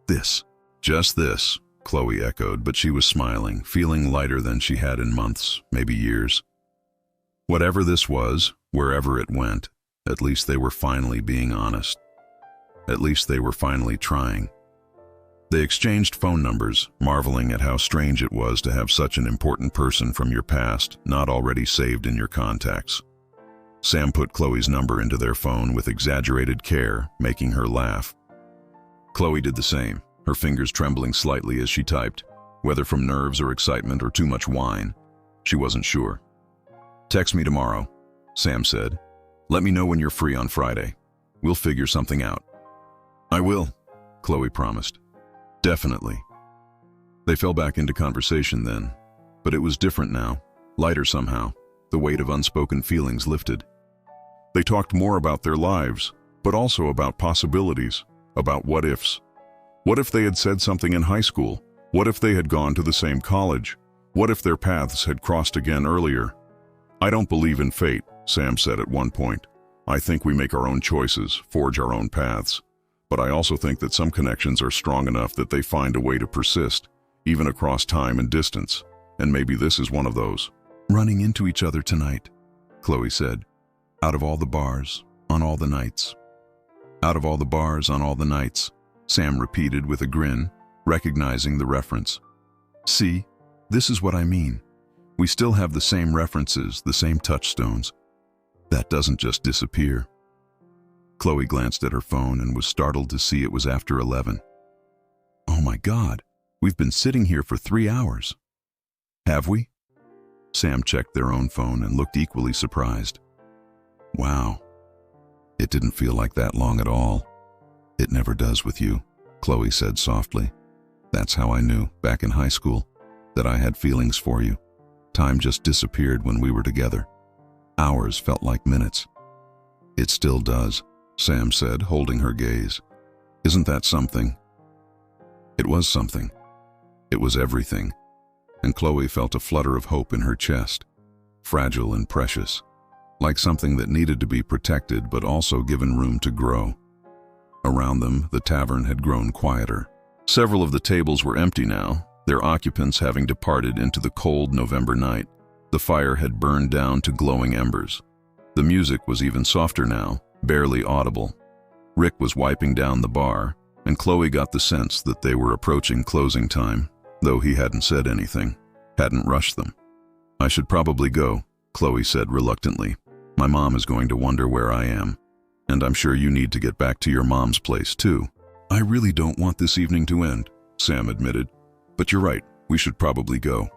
this. Just this, Chloe echoed, but she was smiling, feeling lighter than she had in months, maybe years. Whatever this was, wherever it went, at least they were finally being honest. At least they were finally trying. They exchanged phone numbers, marveling at how strange it was to have such an important person from your past not already saved in your contacts. Sam put Chloe's number into their phone with exaggerated care, making her laugh. Chloe did the same, her fingers trembling slightly as she typed, whether from nerves or excitement or too much wine. She wasn't sure. Text me tomorrow, Sam said. Let me know when you're free on Friday. We'll figure something out. I will, Chloe promised. Definitely. They fell back into conversation then, but it was different now, lighter somehow. The weight of unspoken feelings lifted. They talked more about their lives, but also about possibilities, about what-ifs. What if they had said something in high school? What if they had gone to the same college? What if their paths had crossed again earlier? I don't believe in fate, Sam said at one point. I think we make our own choices, forge our own paths. But I also think that some connections are strong enough that they find a way to persist, even across time and distance. And maybe this is one of those. Running into each other tonight, Chloe said. Out of all the bars, on all the nights. Out of all the bars, on all the nights, Sam repeated with a grin, recognizing the reference. See, this is what I mean. We still have the same references, the same touchstones. That doesn't just disappear. Chloe glanced at her phone and was startled to see it was after 11. Oh my God, we've been sitting here for 3 hours. Have we? Sam checked their own phone and looked equally surprised. Wow. It didn't feel like that long at all. It never does with you, Chloe said softly. That's how I knew, back in high school, that I had feelings for you. Time just disappeared when we were together. Hours felt like minutes. It still does, Sam said, holding her gaze. Isn't that something? It was something. It was everything. And Chloe felt a flutter of hope in her chest, fragile and precious, like something that needed to be protected but also given room to grow. Around them, the tavern had grown quieter. Several of the tables were empty now, their occupants having departed into the cold November night. The fire had burned down to glowing embers. The music was even softer now, barely audible. Rick was wiping down the bar, and Chloe got the sense that they were approaching closing time, though he hadn't said anything, hadn't rushed them. I should probably go, Chloe said reluctantly. My mom is going to wonder where I am, and I'm sure you need to get back to your mom's place too. I really don't want this evening to end, Sam admitted, but you're right, we should probably go.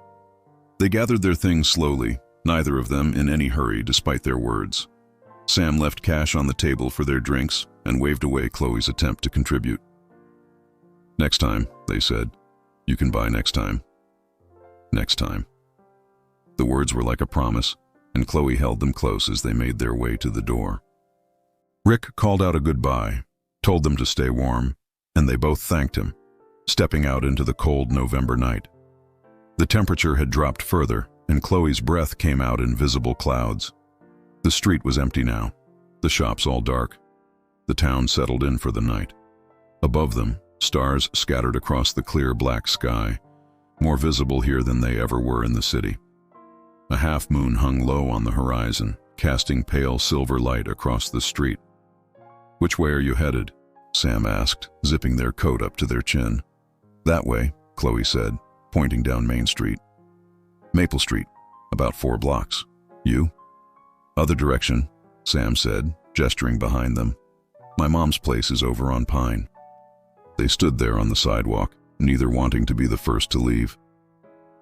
They gathered their things slowly, neither of them in any hurry despite their words. Sam left cash on the table for their drinks and waved away Chloe's attempt to contribute. Next time, they said. You can buy next time. Next time. The words were like a promise, and Chloe held them close as they made their way to the door. Rick called out a goodbye, told them to stay warm, and they both thanked him. stepping out into the cold November night. The temperature had dropped further, and Chloe's breath came out in visible clouds. The street was empty now, the shops all dark. The town settled in for the night. Above them, stars scattered across the clear black sky, more visible here than they ever were in the city. A half-moon hung low on the horizon, casting pale silver light across the street. "Which way are you headed?" Sam asked, zipping their coat up to their chin. "That way," Chloe said, pointing down Main Street. "Maple Street, about 4 blocks. You?" "Other direction," Sam said, gesturing behind them. "My mom's place is over on Pine." They stood there on the sidewalk, neither wanting to be the first to leave.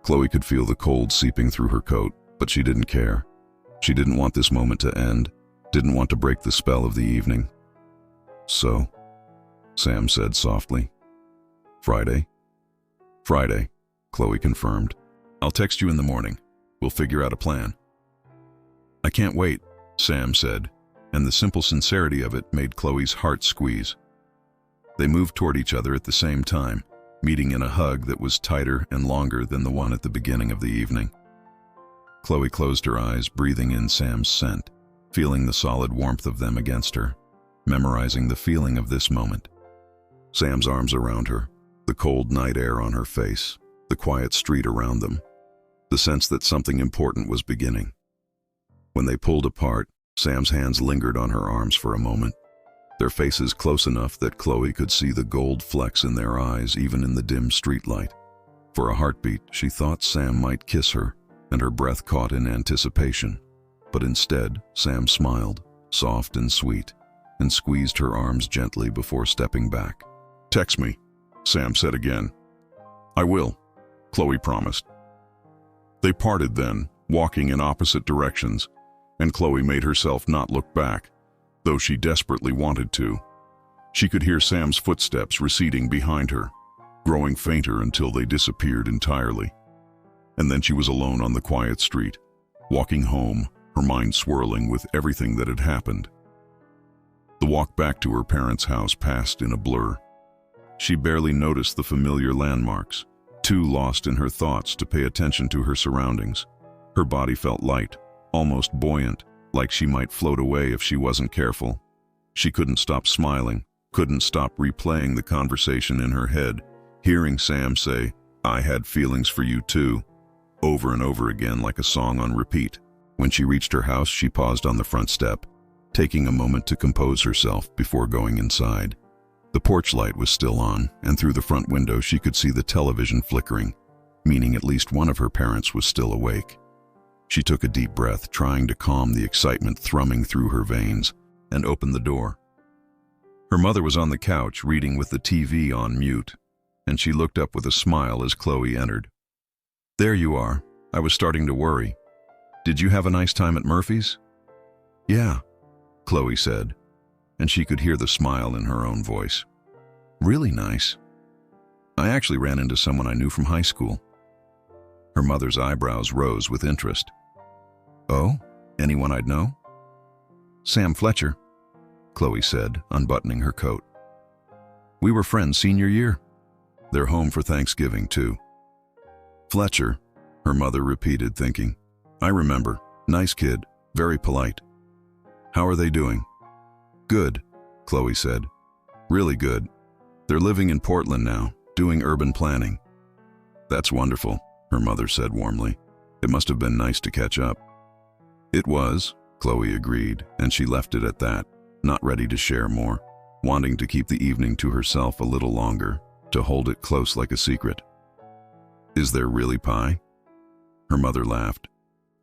Chloe could feel the cold seeping through her coat, but she didn't care. She didn't want this moment to end, didn't want to break the spell of the evening. "So?" Sam said softly. "Friday?" "Friday," Chloe confirmed. "I'll text you in the morning. We'll figure out a plan." "I can't wait," Sam said, and the simple sincerity of it made Chloe's heart squeeze. They moved toward each other at the same time, meeting in a hug that was tighter and longer than the one at the beginning of the evening. Chloe closed her eyes, breathing in Sam's scent, feeling the solid warmth of them against her, memorizing the feeling of this moment. Sam's arms around her, the cold night air on her face, the quiet street around them, the sense that something important was beginning. When they pulled apart, Sam's hands lingered on her arms for a moment, their faces close enough that Chloe could see the gold flecks in their eyes even in the dim streetlight. For a heartbeat, she thought Sam might kiss her, and her breath caught in anticipation. But instead, Sam smiled, soft and sweet, and squeezed her arms gently before stepping back. "Text me," Sam said again. "I will," Chloe promised. They parted then, walking in opposite directions, and Chloe made herself not look back, though she desperately wanted to. She could hear Sam's footsteps receding behind her, growing fainter until they disappeared entirely. And then she was alone on the quiet street, walking home, her mind swirling with everything that had happened. The walk back to her parents' house passed in a blur. She barely noticed the familiar landmarks, too lost in her thoughts to pay attention to her surroundings. Her body felt light, almost buoyant, like she might float away if she wasn't careful. She couldn't stop smiling, couldn't stop replaying the conversation in her head, hearing Sam say, "I had feelings for you too," over and over again like a song on repeat. When she reached her house, she paused on the front step, taking a moment to compose herself before going inside. The porch light was still on, and through the front window she could see the television flickering, meaning at least one of her parents was still awake. She took a deep breath, trying to calm the excitement thrumming through her veins, and opened the door. Her mother was on the couch, reading with the TV on mute, and she looked up with a smile as Chloe entered. "There you are. I was starting to worry. Did you have a nice time at Murphy's?" "Yeah," Chloe said, and she could hear the smile in her own voice. "Really nice. I actually ran into someone I knew from high school." Her mother's eyebrows rose with interest. "Oh, anyone I'd know?" "Sam Fletcher," Chloe said, unbuttoning her coat. "We were friends senior year. They're home for Thanksgiving, too." "Fletcher," her mother repeated, thinking. "I remember. Nice kid, very polite. How are they doing?" "Good," Chloe said. "Really good. They're living in Portland now, doing urban planning." "That's wonderful," her mother said warmly. "It must have been nice to catch up." "It was," Chloe agreed, and she left it at that, not ready to share more, wanting to keep the evening to herself a little longer, to hold it close like a secret. "Is there really pie?" Her mother laughed.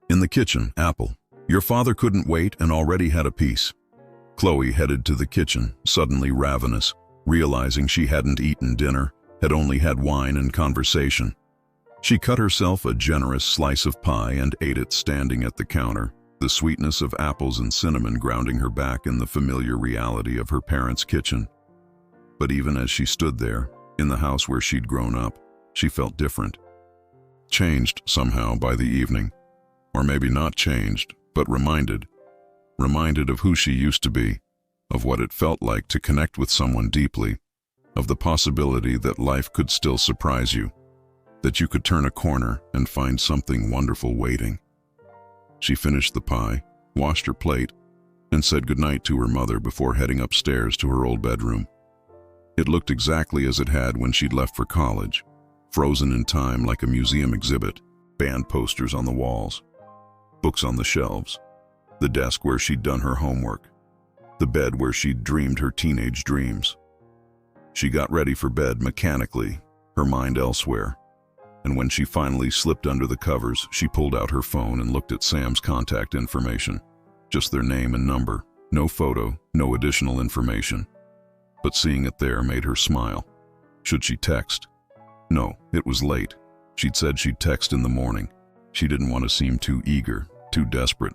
"In the kitchen, apple. Your father couldn't wait and already had a piece." Chloe headed to the kitchen, suddenly ravenous, realizing she hadn't eaten dinner, had only had wine and conversation. She cut herself a generous slice of pie and ate it standing at the counter, the sweetness of apples and cinnamon grounding her back in the familiar reality of her parents' kitchen. But even as she stood there, in the house where she'd grown up, she felt different. Changed somehow by the evening. Or maybe not changed, but reminded of who she used to be, of what it felt like to connect with someone deeply, of the possibility that life could still surprise you, that you could turn a corner and find something wonderful waiting. She finished the pie, washed her plate, and said goodnight to her mother before heading upstairs to her old bedroom. It looked exactly as it had when she'd left for college, frozen in time like a museum exhibit, band posters on the walls, books on the shelves, the desk where she'd done her homework, the bed where she'd dreamed her teenage dreams. She got ready for bed mechanically, her mind elsewhere, and when she finally slipped under the covers, she pulled out her phone and looked at Sam's contact information. Just their name and number, no photo, no additional information. But seeing it there made her smile. Should she text? No, it was late. She'd said she'd text in the morning. She didn't want to seem too eager, too desperate.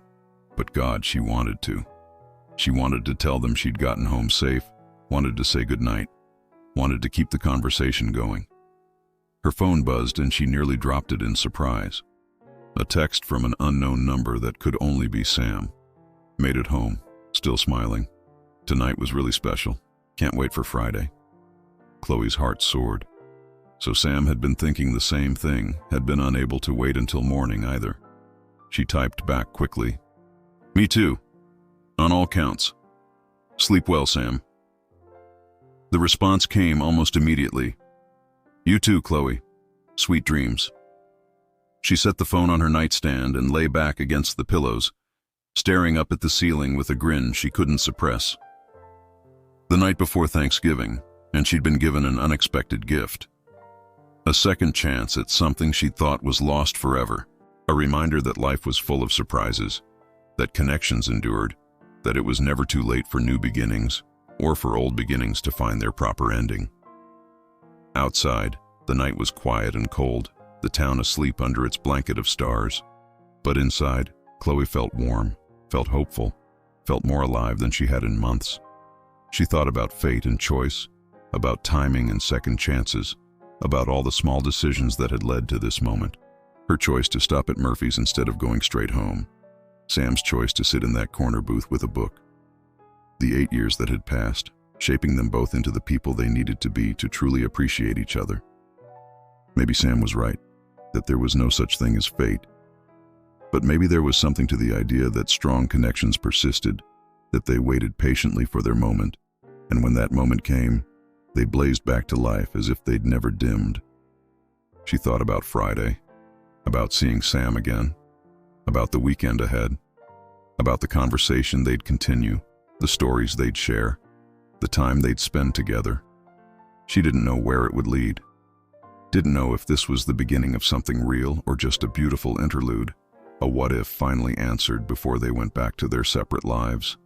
But God, she wanted to. She wanted to tell them she'd gotten home safe, wanted to say goodnight, wanted to keep the conversation going. Her phone buzzed and she nearly dropped it in surprise. A text from an unknown number that could only be Sam. Made it home, still smiling. Tonight was really special. Can't wait for Friday. Chloe's heart soared. So Sam had been thinking the same thing, had been unable to wait until morning either. She typed back quickly. Me too. On all counts. Sleep well, Sam. The response came almost immediately. You too, Chloe. Sweet dreams. She set the phone on her nightstand and lay back against the pillows, staring up at the ceiling with a grin she couldn't suppress. The night before Thanksgiving, and she'd been given an unexpected gift. A second chance at something she thought was lost forever. A reminder that life was full of surprises, that connections endured, that it was never too late for new beginnings, or for old beginnings to find their proper ending. Outside, the night was quiet and cold, the town asleep under its blanket of stars. But inside, Chloe felt warm, felt hopeful, felt more alive than she had in months. She thought about fate and choice, about timing and second chances, about all the small decisions that had led to this moment. Her choice to stop at Murphy's instead of going straight home. Sam's choice to sit in that corner booth with a book. The 8 years that had passed, shaping them both into the people they needed to be to truly appreciate each other. Maybe Sam was right, that there was no such thing as fate. But maybe there was something to the idea that strong connections persisted, that they waited patiently for their moment, and when that moment came, they blazed back to life as if they'd never dimmed. She thought about Friday, about seeing Sam again, about the weekend ahead, about the conversation they'd continue, the stories they'd share, the time they'd spend together. She didn't know where it would lead. Didn't know if this was the beginning of something real or just a beautiful interlude, a what-if finally answered before they went back to their separate lives.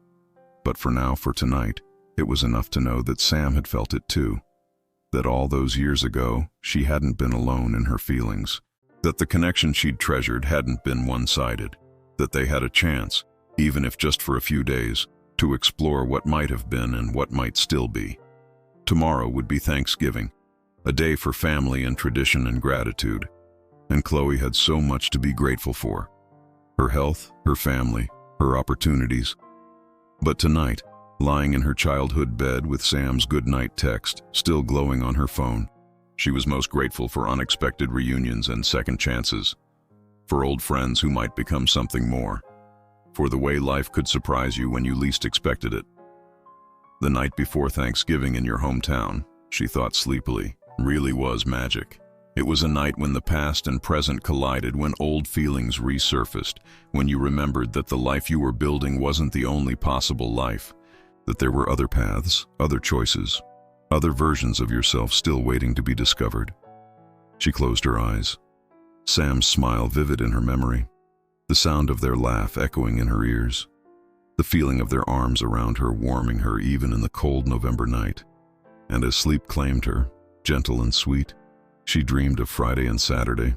But for now, for tonight, it was enough to know that Sam had felt it too, that all those years ago, she hadn't been alone in her feelings, that the connection she'd treasured hadn't been one-sided, that they had a chance, even if just for a few days, to explore what might have been and what might still be. Tomorrow would be Thanksgiving, a day for family and tradition and gratitude, and Chloe had so much to be grateful for. Her health, her family, her opportunities. But tonight, lying in her childhood bed with Sam's goodnight text still glowing on her phone, she was most grateful for unexpected reunions and second chances, for old friends who might become something more, for the way life could surprise you when you least expected it. The night before Thanksgiving in your hometown, she thought sleepily, really was magic. It was a night when the past and present collided, when old feelings resurfaced, when you remembered that the life you were building wasn't the only possible life, that there were other paths, other choices, other versions of yourself still waiting to be discovered. She closed her eyes. Sam's smile vivid in her memory, the sound of their laugh echoing in her ears, the feeling of their arms around her warming her even in the cold November night. And as sleep claimed her, gentle and sweet, she dreamed of Friday and Saturday,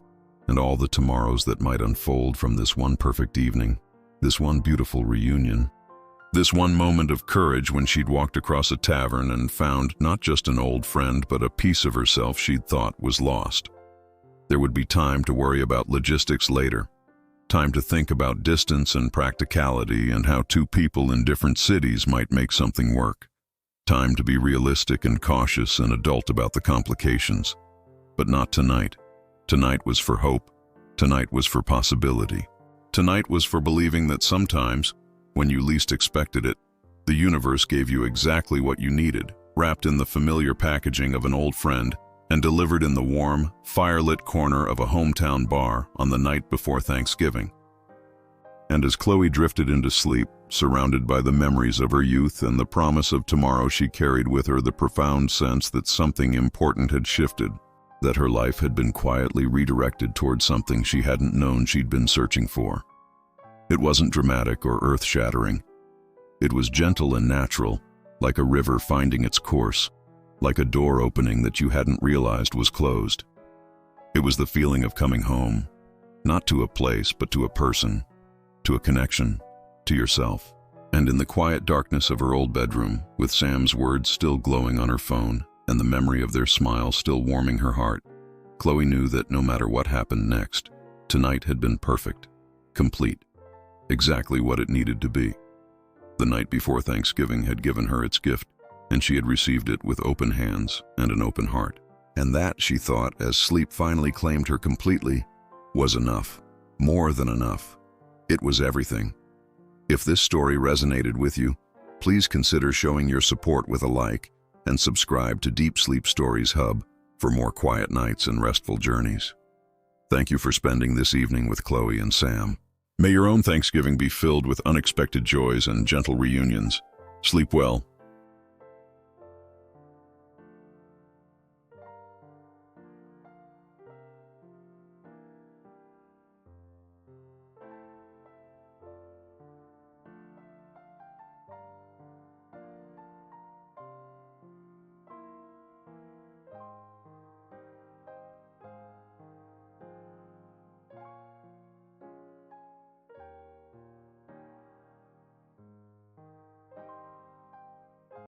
and all the tomorrows that might unfold from this one perfect evening, this one beautiful reunion, this one moment of courage when she'd walked across a tavern and found not just an old friend but a piece of herself she'd thought was lost. There would be time to worry about logistics later, time to think about distance and practicality and how two people in different cities might make something work. Time to be realistic and cautious and adult about the complications. But not tonight. Tonight was for hope. Tonight was for possibility. Tonight was for believing that sometimes, when you least expected it, the universe gave you exactly what you needed, wrapped in the familiar packaging of an old friend, and delivered in the warm, firelit corner of a hometown bar on the night before Thanksgiving. And as Chloe drifted into sleep, surrounded by the memories of her youth and the promise of tomorrow, she carried with her the profound sense that something important had shifted, that her life had been quietly redirected towards something she hadn't known she'd been searching for. It wasn't dramatic or earth-shattering. It was gentle and natural, like a river finding its course, like a door opening that you hadn't realized was closed. It was the feeling of coming home, not to a place, but to a person, to a connection, to yourself. And in the quiet darkness of her old bedroom, with Sam's words still glowing on her phone and the memory of their smile still warming her heart, Chloe knew that no matter what happened next, tonight had been perfect, complete, exactly what it needed to be. The night before Thanksgiving had given her its gift, and she had received it with open hands and an open heart. And that, she thought, as sleep finally claimed her completely, was enough. More than enough. It was everything. If this story resonated with you, please consider showing your support with a like and subscribe to Deep Sleep Stories Hub for more quiet nights and restful journeys. Thank you for spending this evening with Chloe and Sam. May your own Thanksgiving be filled with unexpected joys and gentle reunions. Sleep well,